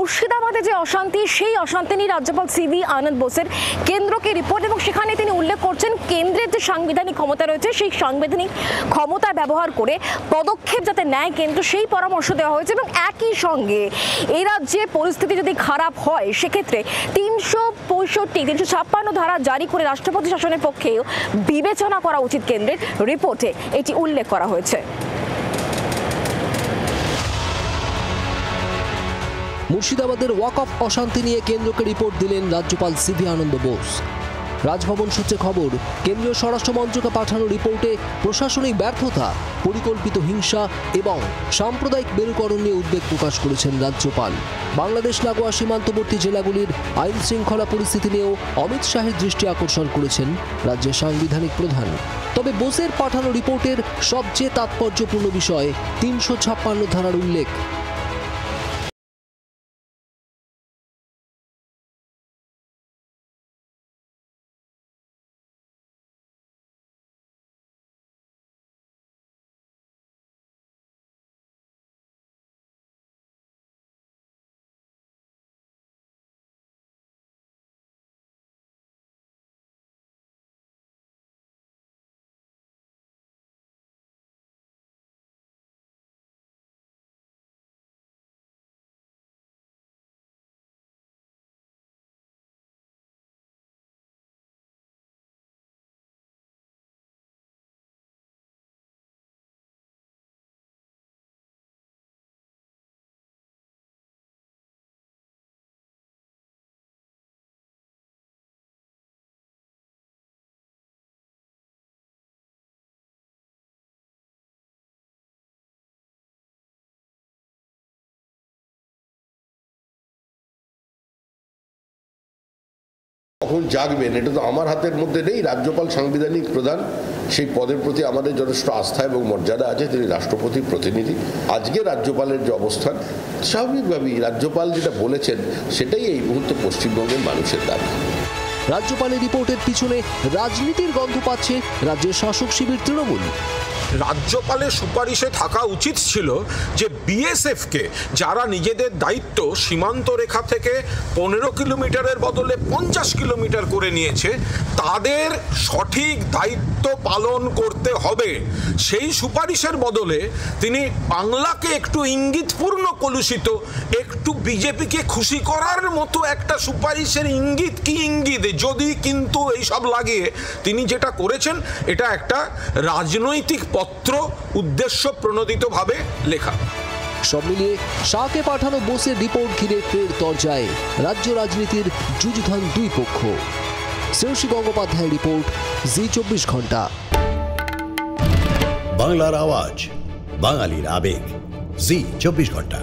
মুর্শিদাবাদে যে অশান্তি, সেই অশান্তি নিয়ে রাজ্যপাল সিভি আনন্দ বোসের কেন্দ্রকে রিপোর্ট, এবং সেখানে তিনি উল্লেখ করছেন কেন্দ্রের যে সাংবিধানিক ক্ষমতা রয়েছে সেই সাংবিধানিক ক্ষমতা ব্যবহার করে পদক্ষেপ যাতে নেয় কেন্দ্র, সেই পরামর্শ দেওয়া হয়েছে। এবং একই সঙ্গে এই রাজ্যে পরিস্থিতি যদি খারাপ হয় সেক্ষেত্রে 356 ধারা জারি করে রাষ্ট্রপতি শাসনের পক্ষেও বিবেচনা করা উচিত কেন্দ্রের। রিপোর্টে এটি উল্লেখ করা হয়েছে। মুর্শিদাবাদের ওয়াকফ অশান্তি নিয়ে কেন্দ্রকে রিপোর্ট দিলেন রাজ্যপাল সিভি আনন্দ বোস। রাজভবন সূত্রে খবর, কেন্দ্রীয় স্বরাষ্ট্র মন্ত্রকে পাঠানো রিপোর্টে প্রশাসনিক ব্যর্থতা, পরিকল্পিত হিংসা এবং সাম্প্রদায়িক মেরুকরণ নিয়ে উদ্বেগ প্রকাশ করেছেন রাজ্যপাল। বাংলাদেশ লাগোয়া সীমান্তবর্তী জেলাগুলির আইন শৃঙ্খলা পরিস্থিতি নিয়েও অমিত শাহের দৃষ্টি আকর্ষণ করেছেন রাজ্যের সাংবিধানিক প্রধান। তবে বোসের পাঠানো রিপোর্টের সবচেয়ে তাৎপর্যপূর্ণ বিষয় 356 ধারার উল্লেখ। কখন জাগবেন এটা তো আমার হাতের মধ্যে নেই। রাজ্যপাল সাংবিধানিক প্রধান, সেই পদের প্রতি আমাদের যথেষ্ট আস্থা এবং মর্যাদা আছে। তিনি রাষ্ট্রপতির প্রতিনিধি। আজকে রাজ্যপালের যে অবস্থান, স্বাভাবিকভাবেই রাজ্যপাল যেটা বলেছেন সেটাই এই মুহূর্তে পশ্চিমবঙ্গের মানুষের দাবি। রাজ্যপালের রিপোর্টের পিছনে রাজনীতির গন্ধ পাচ্ছে রাজ্যের শাসক শিবির তৃণমূল। রাজ্যপালের সুপারিশে থাকা উচিত ছিল যে বিএসএফকে, যারা নিজেদের দায়িত্ব সীমান্ত রেখা থেকে 15 কিলোমিটারের বদলে 50 কিলোমিটার করে নিয়েছে, তাদের সঠিক দায়িত্ব পালন করতে হবে। সেই সুপারিশের বদলে তিনি বাংলাকে একটু ইঙ্গিতপূর্ণ কলুষিত, একটু বিজেপিকে খুশি করার মতো একটা সুপারিশের ইঙ্গিত কি ইঙ্গিত, যদি কিন্তু এইসব লাগিয়ে তিনি যেটা করেছেন এটা একটা রাজনৈতিক পত্র, উদ্দেশ্য প্রণোদিতভাবে লেখা। সব মিলিয়ে শাহকে পাঠানো বোসের রিপোর্ট ঘিরে ফের তরজায় রাজ্য রাজনীতির যুযুধান দুই পক্ষ। শ্রেয়সী গঙ্গোপাধ্যায়ের রিপোর্ট, জি24 ঘন্টা। বাংলার আওয়াজ, বাঙালির আবেগ, জি24 ঘন্টা।